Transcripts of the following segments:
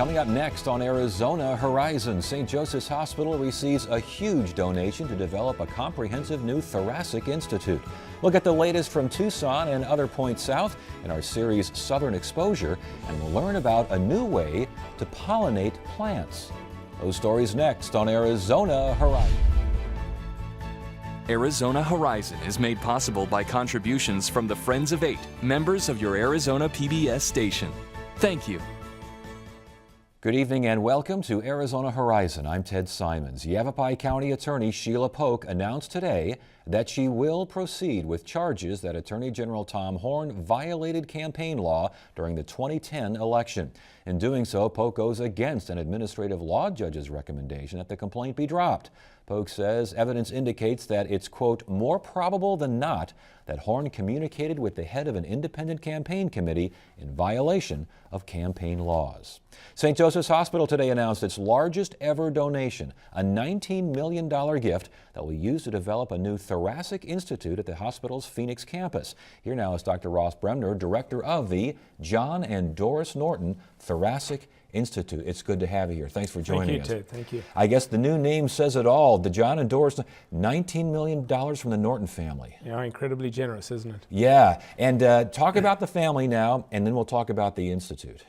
Coming up next on Arizona Horizon, St. Joseph's Hospital receives a huge donation to develop a comprehensive new thoracic institute. We'll get the latest from Tucson and other points south in our series Southern Exposure, and we'll learn about a new way to pollinate plants. Those stories next on Arizona Horizon. Arizona Horizon is made possible by contributions from the Friends of Eight, members of your Arizona PBS station. Thank you. Good evening and welcome to Arizona Horizon. I'm Ted Simons. Yavapai County Attorney Sheila Polk announced today that she will proceed with charges that Attorney General Tom Horne violated campaign law during the 2010 election. In doing so, Polk goes against an administrative law judge's recommendation that the complaint be dropped. Polk says evidence indicates that it's, quote, more probable than not that Horne communicated with the head of an independent campaign committee in violation of campaign laws. St. Joseph's Hospital today announced its largest ever donation, a $19 million gift that will be used to develop a new thoracic institute at the hospital's Phoenix campus. Here now is Dr. Ross Bremner, director of the John and Doris Norton Thoracic Institute. It's good to have you here. Thanks for joining us. Thank you, Ted. Thank you. I guess the new name says it all. The John and Doris, $19 million from the Norton family. Yeah, incredibly generous, isn't it? Yeah, and talk about the family now, and then we'll talk about the Institute.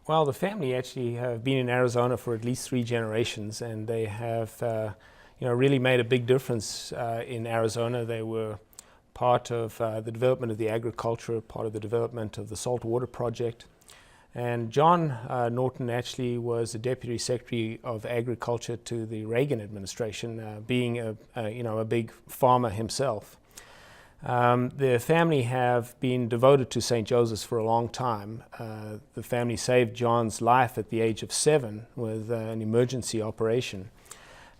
Well, the family actually have been in Arizona for at least 3 generations, and they have really made a big difference in Arizona. They were part of the development of the agriculture, part of the development of the saltwater project. And John Norton actually was the Deputy Secretary of Agriculture to the Reagan administration, being a big farmer himself. The family have been devoted to St. Joseph's for a long time. The family saved John's life at the age of 7 with an emergency operation.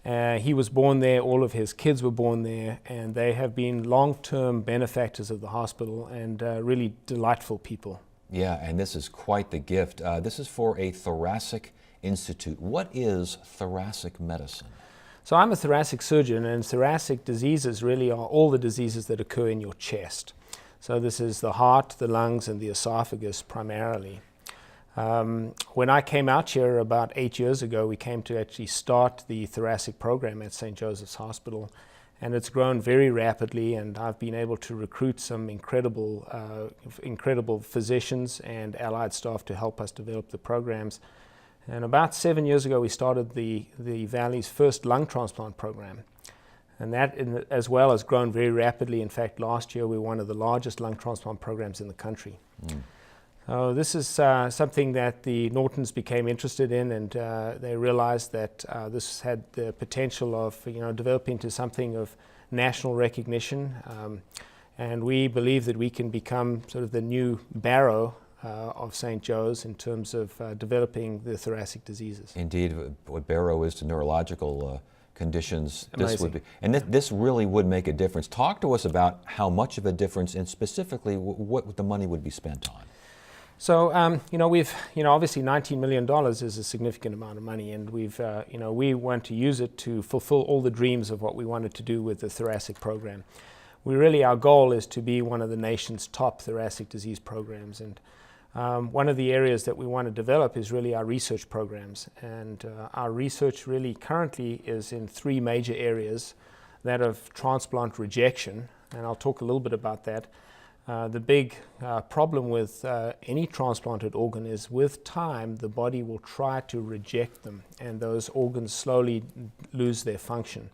He was born there, all of his kids were born there, and they have been long-term benefactors of the hospital and really delightful people. Yeah, and this is quite the gift. This is for a thoracic institute. What is thoracic medicine? So I'm a thoracic surgeon, and thoracic diseases really are all the diseases that occur in your chest. So this is the heart, the lungs, and the esophagus primarily. When I came out here about 8 years ago, we came to actually start the thoracic program at St. Joseph's Hospital. And it's grown very rapidly, and I've been able to recruit some incredible physicians and allied staff to help us develop the programs. And about 7 years ago, we started the Valley's first lung transplant program. And that, as well, has grown very rapidly. In fact, last year, we were one of the largest lung transplant programs in the country. So this is something that the Nortons became interested in, and they realized that this had the potential of developing to something of national recognition. And we believe that we can become sort of the new Barrow of St. Joe's in terms of developing the thoracic diseases. Indeed, what Barrow is to neurological conditions, Amazing. This would be, and this really would make a difference. Talk to us about how much of a difference, and specifically what the money would be spent on. So, we've, obviously $19 million is a significant amount of money, and we want to use it to fulfill all the dreams of what we wanted to do with the thoracic program. Our goal is to be one of the nation's top thoracic disease programs, and one of the areas that we want to develop is really our research programs. And our research really currently is in 3 major areas: that of transplant rejection, and I'll talk a little bit about that. The big problem with any transplanted organ is, with time, the body will try to reject them, and those organs slowly lose their function.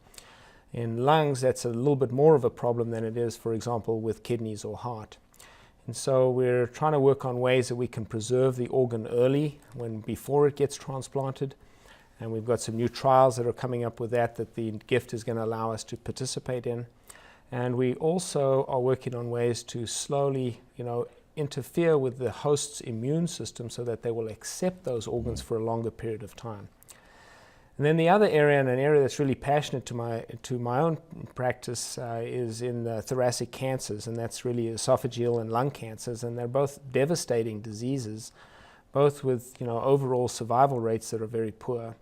In lungs, that's a little bit more of a problem than it is, for example, with kidneys or heart. And so we're trying to work on ways that we can preserve the organ early, before it gets transplanted. And we've got some new trials that are coming up with that the gift is going to allow us to participate in. And we also are working on ways to slowly, interfere with the host's immune system so that they will accept those organs for a longer period of time. And then the other area, and an area that's really passionate to my own practice, is in thoracic cancers, and that's really esophageal and lung cancers, and they're both devastating diseases, both with overall survival rates that are very poor.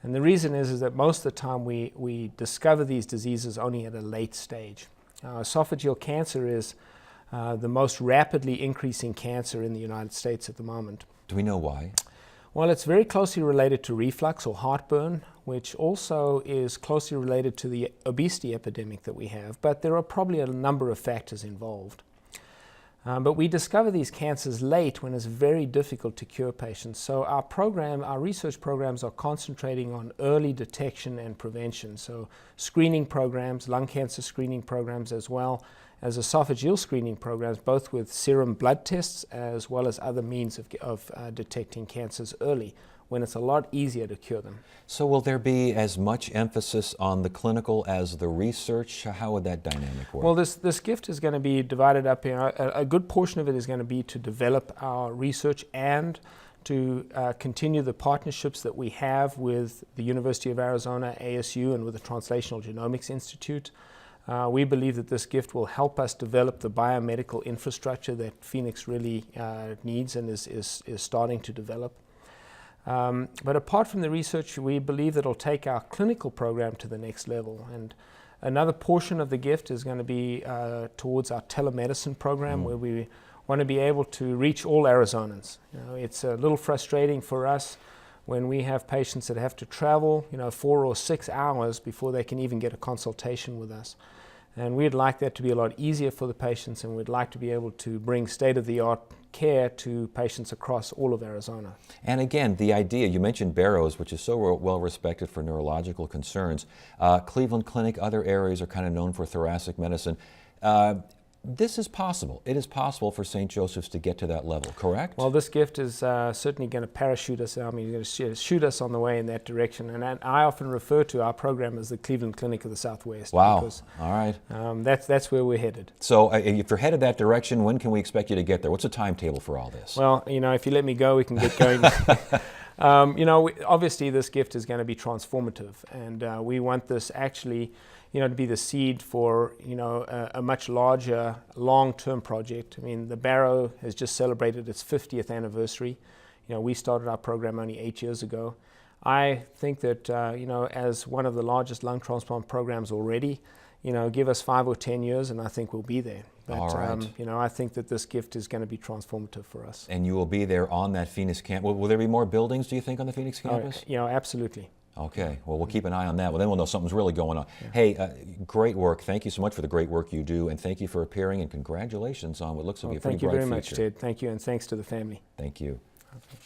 And the reason is that most of the time we discover these diseases only at a late stage. Esophageal cancer is the most rapidly increasing cancer in the United States at the moment. Do we know why? Well, it's very closely related to reflux or heartburn, which also is closely related to the obesity epidemic that we have, but there are probably a number of factors involved. But we discover these cancers late when it's very difficult to cure patients. So our research programs are concentrating on early detection and prevention. So screening programs, lung cancer screening programs, as well as esophageal screening programs, both with serum blood tests as well as other means of detecting cancers early, when it's a lot easier to cure them. So will there be as much emphasis on the clinical as the research? How would that dynamic work? Well, this gift is going to be divided up. A good portion of it is going to be to develop our research and to continue the partnerships that we have with the University of Arizona, ASU, and with the Translational Genomics Institute. We believe that this gift will help us develop the biomedical infrastructure that Phoenix really needs and is starting to develop. But apart from the research, we believe that it'll take our clinical program to the next level. And another portion of the gift is going to be towards our telemedicine program, where we want to be able to reach all Arizonans. It's a little frustrating for us when we have patients that have to travel 4 or 6 hours before they can even get a consultation with us. And we'd like that to be a lot easier for the patients, and we'd like to be able to bring state-of-the-art care to patients across all of Arizona. And again, the idea, you mentioned Barrows, which is so well respected for neurological concerns. Cleveland Clinic, other areas are kind of known for thoracic medicine. This is possible. It is possible for St. Joseph's to get to that level, correct? Well, this gift is certainly going to parachute us. I mean, it's going to shoot us on the way in that direction. And I often refer to our program as the Cleveland Clinic of the Southwest. Wow. Because, all right. That's where we're headed. So if you're headed that direction, when can we expect you to get there? What's the timetable for all this? Well, if you let me go, we can get going. Obviously, this gift is going to be transformative. And we want this actually to be the seed for, a much larger long-term project. I mean, the Barrow has just celebrated its 50th anniversary. We started our program only 8 years ago. I think that, as one of the largest lung transplant programs already, give us 5 or 10 years and I think we'll be there. But, all right. I think that this gift is going to be transformative for us. And you will be there on that Phoenix campus. Will there be more buildings, do you think, on the Phoenix campus? Absolutely. Okay, well, we'll keep an eye on that. Well, then we'll know something's really going on. Yeah. Hey, great work. Thank you so much for the great work you do, and thank you for appearing, and congratulations on what looks to be a pretty bright future. Thank you very much, Ted. Thank you, and thanks to the family. Thank you. Okay.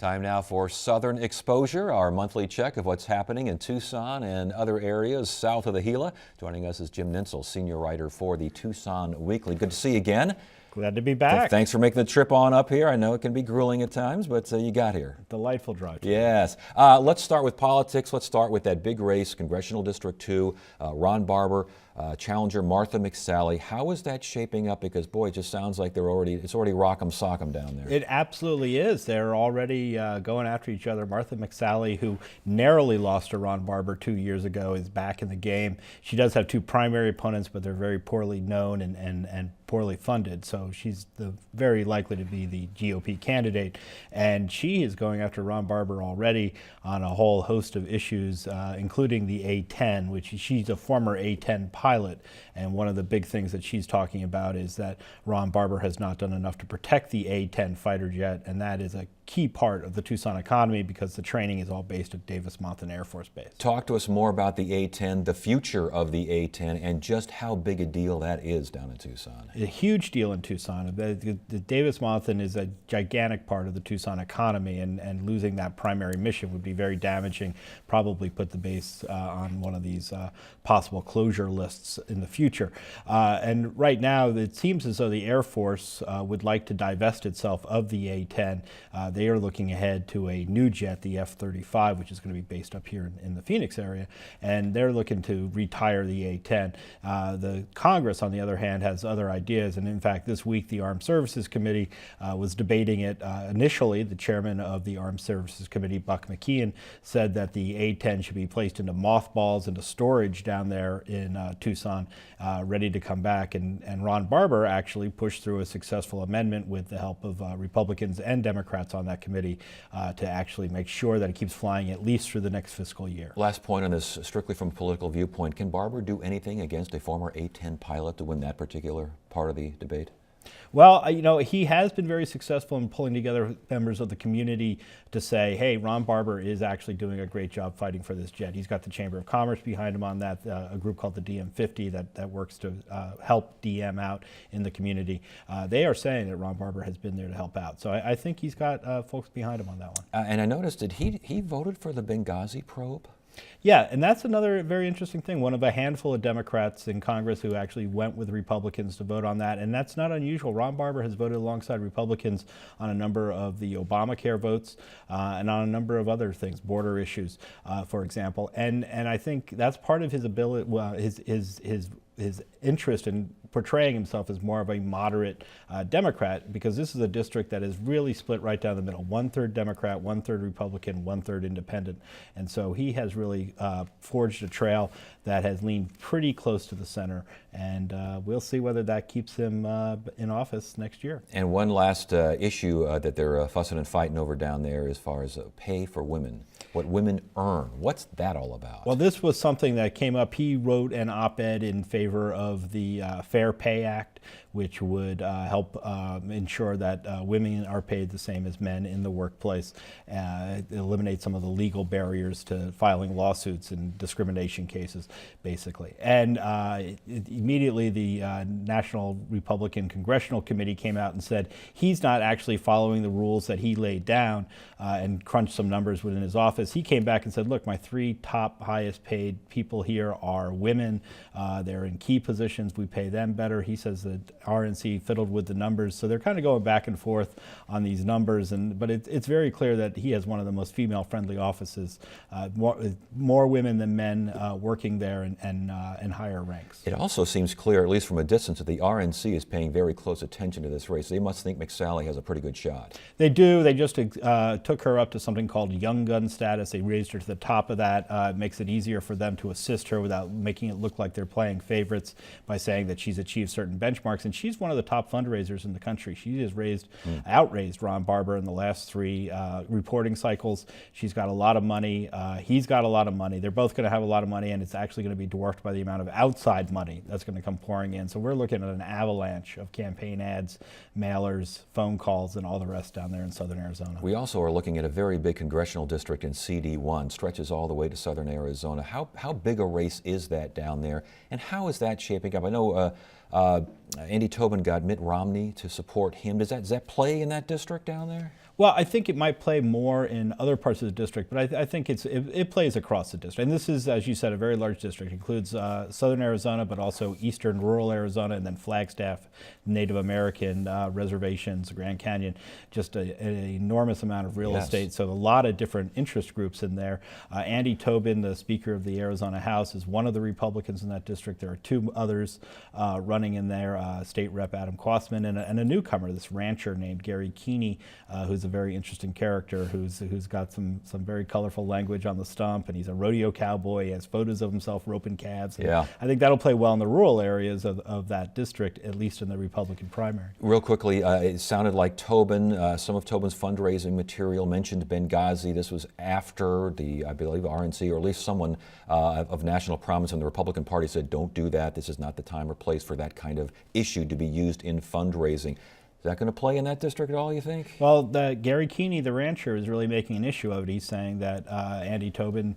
Time now for Southern Exposure, our monthly check of what's happening in Tucson and other areas south of the Gila. Joining us is Jim Nintzel, senior writer for the Tucson Weekly. Good to see you again. Glad to be back. Thanks for making the trip on up here. I know it can be grueling at times, but you got here. Delightful drive. Yes. Let's start with politics. Let's start with that big race, Congressional District 2, Ron Barber, challenger Martha McSally. How is that shaping up? Because, boy, it just sounds like it's already rock'em sock'em down there. It absolutely is. They're already going after each other. Martha McSally, who narrowly lost to Ron Barber 2 years ago, is back in the game. She does have two primary opponents, but they're very poorly known and poorly funded, so she's very likely to be the GOP candidate. And she is going after Ron Barber already on a whole host of issues, including the A-10, which she's a former A-10 pilot. And one of the big things that she's talking about is that Ron Barber has not done enough to protect the A-10 fighter jet, and that is a key part of the Tucson economy because the training is all based at Davis-Monthan Air Force Base. Talk to us more about the A-10, the future of the A-10, and just how big a deal that is down in Tucson. A huge deal in Tucson. The Davis-Monthan is a gigantic part of the Tucson economy, and losing that primary mission would be very damaging, probably put the base on one of these possible closure lists in the future. And right now, it seems as though the Air Force would like to divest itself of the A-10. They are looking ahead to a new jet, the F-35, which is going to be based up here in the Phoenix area, and they're looking to retire the A-10. The Congress, on the other hand, has other ideas, and in fact, this week the Armed Services Committee was debating it. Initially, the chairman of the Armed Services Committee, Buck McKeon, said that the A-10 should be placed into mothballs, into storage down there in Tucson, ready to come back, and Ron Barber actually pushed through a successful amendment with the help of Republicans and Democrats on that committee to actually make sure that it keeps flying at least through the next fiscal year. Last point on this, strictly from a political viewpoint, can Barber do anything against a former A-10 pilot to win that particular part of the debate? Well, you know, he has been very successful in pulling together members of the community to say, hey, Ron Barber is actually doing a great job fighting for this jet. He's got the Chamber of Commerce behind him on that, a group called the DM50 that works to help DM out in the community. They are saying that Ron Barber has been there to help out. So I think he's got folks behind him on that one. And I noticed that he voted for the Benghazi probe. Yeah, and that's another very interesting thing. One of a handful of Democrats in Congress who actually went with Republicans to vote on that, and that's not unusual. Ron Barber has voted alongside Republicans on a number of the Obamacare votes and on a number of other things, border issues, for example. And I think that's part of his ability, well, his interest in portraying himself as more of a moderate Democrat, because this is a district that is really split right down the middle. 1/3 Democrat, 1/3 Republican, 1/3 independent. And so he has really forged a trail that has leaned pretty close to the center. And we'll see whether that keeps him in office next year. And one last issue that they're fussing and fighting over down there as far as pay for women, what women earn. What's that all about? Well, this was something that came up. He wrote an op-ed in favor of the Fair Pay Act, which would help ensure that women are paid the same as men in the workplace, eliminate some of the legal barriers to filing lawsuits in discrimination cases, basically. And immediately the National Republican Congressional Committee came out and said he's not actually following the rules that he laid down and crunched some numbers within his office. He came back and said, look, my 3 top highest paid people here are women. They're in key positions. We pay them better. He says that RNC fiddled with the numbers. So they're kind of going back and forth on these numbers. But it's very clear that he has one of the most female-friendly offices, more women than men working there and higher ranks. It also seems clear, at least from a distance, that the RNC is paying very close attention to this race. They must think McSally has a pretty good shot. They do. They just took her up to something called young gun status. They raised her to the top of that. It makes it easier for them to assist her without making it look like they're playing favorites by saying that she's achieved certain benchmarks. And she's one of the top fundraisers in the country. She has outraised Ron Barber in the last 3 reporting cycles. She's got a lot of money. He's got a lot of money. They're both going to have a lot of money, and it's actually going to be dwarfed by the amount of outside money that's going to come pouring in. So we're looking at an avalanche of campaign ads, mailers, phone calls, and all the rest down there in southern Arizona. We also are looking at a very big congressional district in CD1, stretches all the way to southern Arizona. How big a race is that down there, and how is that shaping up? I know Andy Tobin got Mitt Romney to support him. Does that play in that district down there? Well, I think it might play more in other parts of the district, but I think it plays across the district. And this is, as you said, a very large district. It includes southern Arizona, but also eastern rural Arizona, and then Flagstaff, Native American reservations, Grand Canyon, just an enormous amount of real estate. So a lot of different interest groups in there. Andy Tobin, the Speaker of the Arizona House, is one of the Republicans in that district. There are 2 others running in there, State Rep Adam Quasman and a newcomer, this rancher named Gary Keeney, who's a very interesting character who's got some very colorful language on the stump, and he's a rodeo cowboy. He has photos of himself roping calves. Yeah. I think that'll play well in the rural areas of that district, at least in the Republican primary. Real quickly, it sounded like Tobin, some of Tobin's fundraising material mentioned Benghazi. This was after I believe, RNC, or at least someone of national prominence in the Republican Party said, don't do that. This is not the time or place for that kind of issue to be used in fundraising. Is that going to play in that district at all, you think? Well, Gary Keeney, the rancher, is really making an issue of it. He's saying that Andy Tobin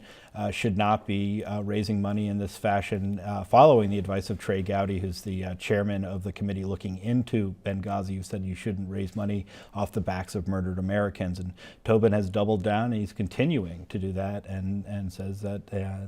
should not be raising money in this fashion, following the advice of Trey Gowdy, who's the chairman of the committee looking into Benghazi, who said you shouldn't raise money off the backs of murdered Americans. And Tobin has doubled down, and he's continuing to do that, and says that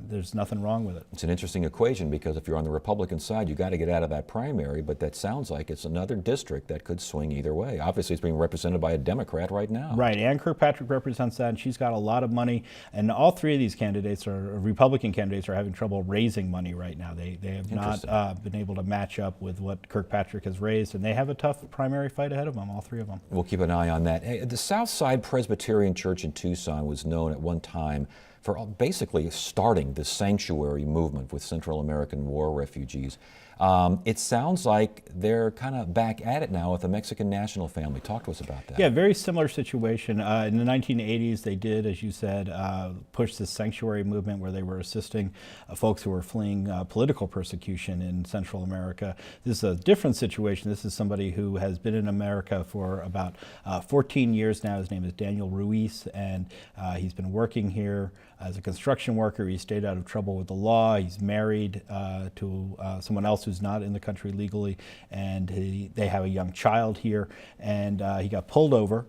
there's nothing wrong with it. It's an interesting equation, because if you're on the Republican side, you got to get out of that primary, but that sounds like it's another district that could swing either way. Obviously, it's being represented by a Democrat right now. Right. Ann Kirkpatrick represents that, and she's got a lot of money. And all three of these candidates, Republican candidates, are having trouble raising money right now. They have not been able to match up with what Kirkpatrick has raised, and they have a tough primary fight ahead of them, all three of them. We'll keep an eye on that. Hey, the Southside Presbyterian Church in Tucson was known at one time for basically starting the sanctuary movement with Central American war refugees. It sounds like they're kind of back at it now with the Mexican national family. Talk to us about that. Yeah, very similar situation. In the 1980s, they did, as you said, push this sanctuary movement where they were assisting folks who were fleeing political persecution in Central America. This is a different situation. This is somebody who has been in America for about 14 years now. His name is Daniel Ruiz, and he's been working here as a construction worker. He stayed out of trouble with the law. He's married to someone else who's not in the country legally, and they have a young child here, and he got pulled over,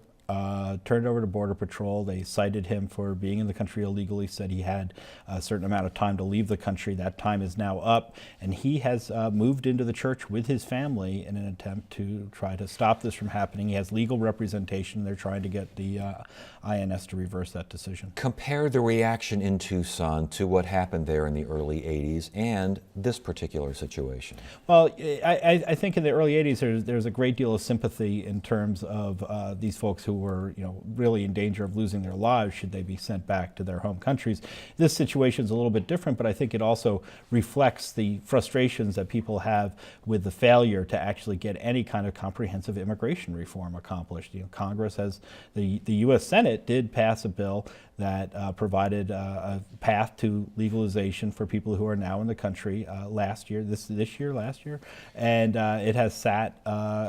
turned over to Border Patrol. They cited him for being in the country illegally, said he had a certain amount of time to leave the country. That time is now up, and he has moved into the church with his family in an attempt to try to stop this from happening. He has legal representation. They're trying to get the INS to reverse that decision. Compare the reaction in Tucson to what happened there in the early 80s and this particular situation. Well, I think in the early 80s there's a great deal of sympathy in terms of these folks who were, really in danger of losing their lives should they be sent back to their home countries. This situation is a little bit different, but I think it also reflects the frustrations that people have with the failure to actually get any kind of comprehensive immigration reform accomplished. Congress has, the U.S. Senate did pass a bill that provided a path to legalization for people who are now in the country last year, and it has sat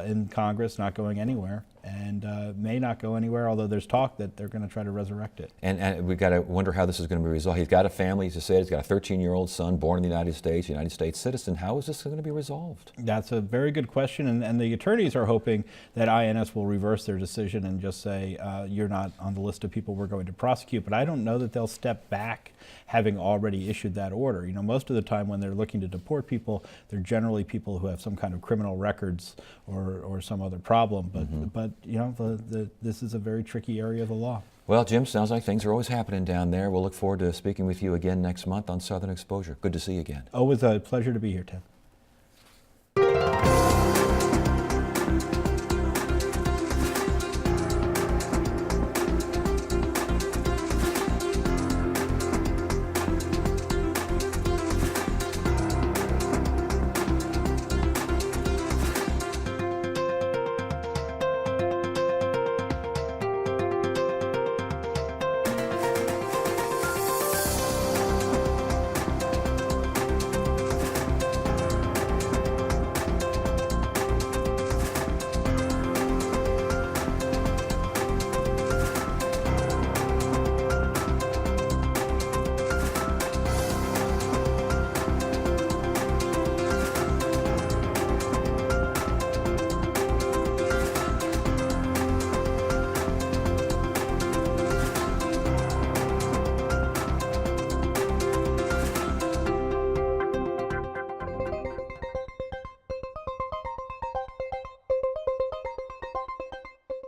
in Congress, not going anywhere, and may not go anywhere, although there's talk that they're going to try to resurrect it. And we've got to wonder how this is going to be resolved. He's got a family, as you said, he's got a 13-year-old son born in the United States citizen. How is this going to be resolved? That's a very good question, and the attorneys are hoping that INS will reverse their decision and just say, you're not on the list of people we're going to prosecute, but I don't know that they'll step back having already issued that order. Most of the time when they're looking to deport people, they're generally people who have some kind of criminal records or some other problem, but this is a very tricky area of the law. Well, Jim, sounds like things are always happening down there. We'll look forward to speaking with you again next month on Southern Exposure. Good to see you again. Always a pleasure to be here, Ted.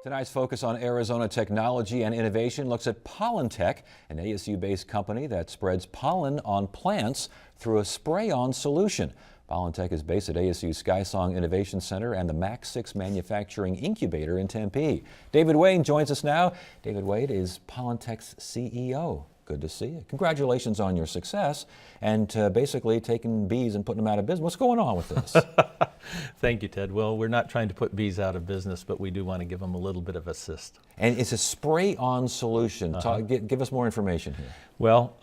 Tonight's focus on Arizona technology and innovation looks at Pollentech, an ASU-based company that spreads pollen on plants through a spray-on solution. Pollentech is based at ASU SkySong Innovation Center and the Max 6 Manufacturing Incubator in Tempe. David Wayne joins us now. David Wade is Pollentech's CEO. Good to see you. Congratulations on your success and basically taking bees and putting them out of business. What's going on with this? Thank you, Ted. Well, we're not trying to put bees out of business, but we do want to give them a little bit of assist. And it's a spray-on solution. Give us more information here. Well,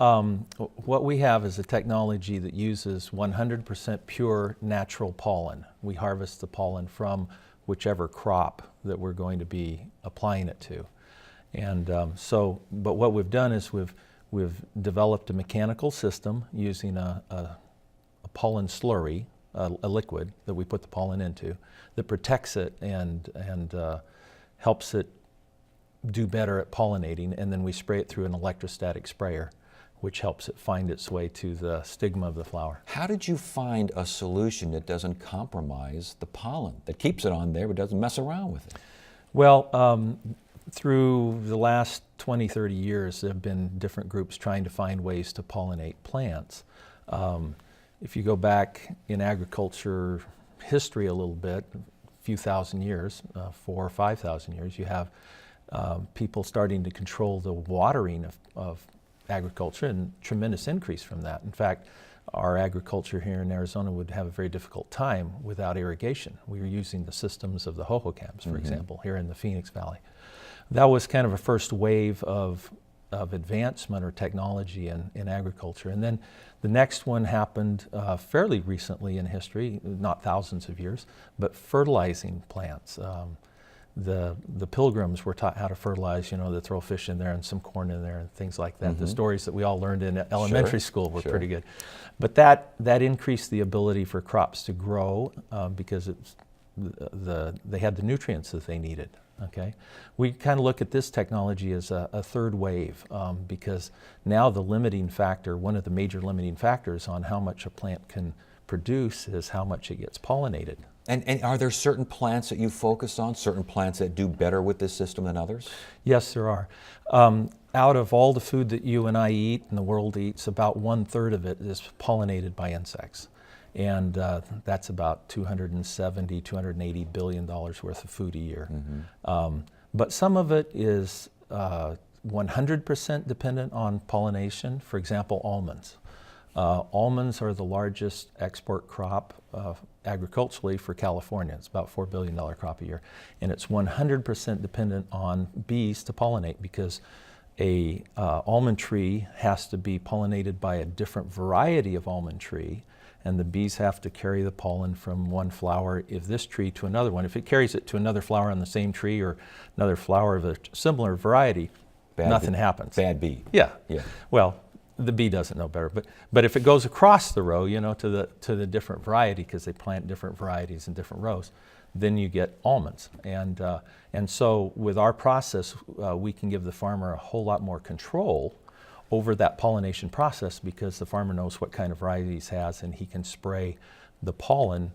what we have is a technology that uses 100% pure natural pollen. We harvest the pollen from whichever crop that we're going to be applying it to. And but what we've done is we've developed a mechanical system using a pollen slurry, a liquid that we put the pollen into, that protects it and helps it do better at pollinating, and then we spray it through an electrostatic sprayer, which helps it find its way to the stigma of the flower. How did you find a solution that doesn't compromise the pollen, that keeps it on there but doesn't mess around with it? Well, through the last 20, 30 years, there have been different groups trying to find ways to pollinate plants. If you go back in agriculture history a little bit, a few thousand years, 4,000 or 5,000 years, you have people starting to control the watering of agriculture, and tremendous increase from that. In fact, our agriculture here in Arizona would have a very difficult time without irrigation. We were using the systems of the Hohokams, for example, here in the Phoenix Valley. That was kind of a first wave of advancement or technology in agriculture. And then the next one happened fairly recently in history, not thousands of years, but fertilizing plants. The Pilgrims were taught how to fertilize, to throw fish in there and some corn in there and things like that. The stories that we all learned in elementary school were pretty good. But that increased the ability for crops to grow because they had the nutrients that they needed. Okay, we kind of look at this technology as a third wave because now the limiting factor, one of the major limiting factors on how much a plant can produce is how much it gets pollinated. And are there certain plants that you focus on, certain plants that do better with this system than others? Yes, there are. Out of all the food that you and I eat and the world eats, about 1/3 of it is pollinated by insects. And that's about $270, $280 billion worth of food a year. But some of it is 100% dependent on pollination. For example, almonds. Almonds are the largest export crop agriculturally for California. It's about $4 billion crop a year. And it's 100% dependent on bees to pollinate because a almond tree has to be pollinated by a different variety of almond tree, and the bees have to carry the pollen from one flower of this tree to another one. If it carries it to another flower on the same tree or another flower of a similar variety, nothing happens. Bad bee. Yeah. Yeah. Well, the bee doesn't know better, but if it goes across the row, to the different variety, because they plant different varieties in different rows, then you get almonds. And so with our process, we can give the farmer a whole lot more control over that pollination process because the farmer knows what kind of varieties he has, and he can spray the pollen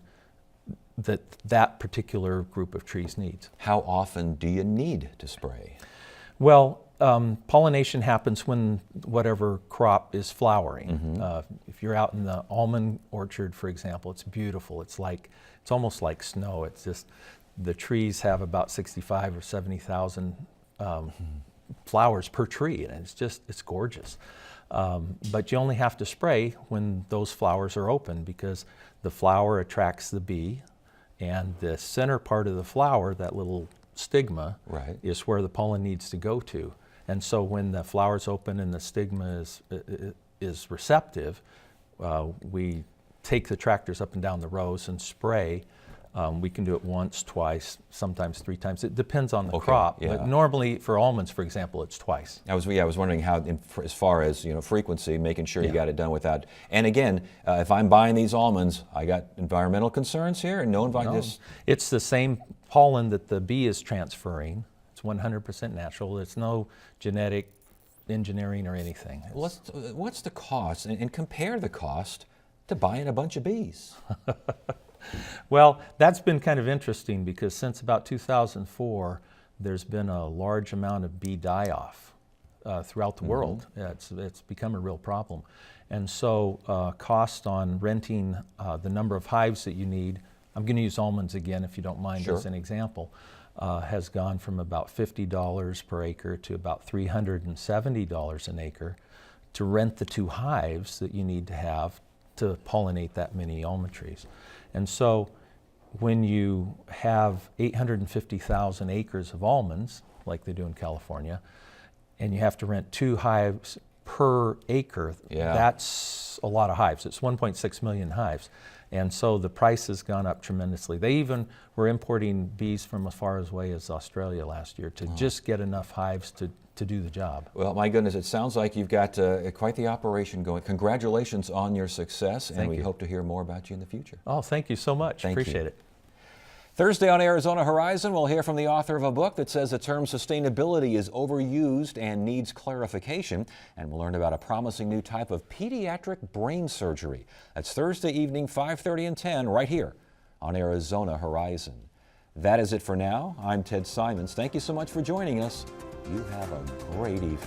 that particular group of trees needs. How often do you need to spray? Well, pollination happens when whatever crop is flowering. If you're out in the almond orchard, for example, it's beautiful. It's almost like snow. It's just the trees have about 65 or 70,000 flowers per tree, and it's gorgeous. But you only have to spray when those flowers are open because the flower attracts the bee, and the center part of the flower, that little stigma, is where the pollen needs to go to. And so when the flower's open and the stigma is receptive, we take the tractors up and down the rows and spray. We can do it once, twice, sometimes 3 times. It depends on the crop. Yeah. But normally for almonds, for example, it's twice. I was wondering how, as far as frequency, making sure you got it done without. And again, if I'm buying these almonds, I got environmental concerns here, and no. It's the same pollen that the bee is transferring. It's 100% natural. It's no genetic engineering or anything. What's the cost, and compare the cost to buying a bunch of bees? Well, that's been kind of interesting because since about 2004, there's been a large amount of bee die-off throughout the world. It's become a real problem. And so cost on renting the number of hives that you need, I'm going to use almonds again if you don't mind as an example, has gone from about $50 per acre to about $370 an acre to rent the 2 hives that you need to have to pollinate that many almond trees. And so when you have 850,000 acres of almonds, like they do in California, and you have to rent 2 hives per acre, that's a lot of hives. It's 1.6 million hives. And so the price has gone up tremendously. They even were importing bees from as far away as Australia last year to just get enough hives to do the job. Well, my goodness, it sounds like you've got quite the operation going. Congratulations on your success, and we hope to hear more about you in the future. Oh, thank you so much. Thank Appreciate you. it. Thursday on Arizona Horizon, we'll hear from the author of a book that says the term sustainability is overused and needs clarification. And we'll learn about a promising new type of pediatric brain surgery. That's Thursday evening, 5:30 and 10, right here on Arizona Horizon. That is it for now. I'm Ted Simons. Thank you so much for joining us. You have a great evening.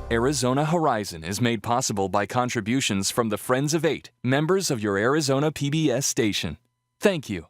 Arizona Horizon is made possible by contributions from the Friends of 8, members of your Arizona PBS station. Thank you.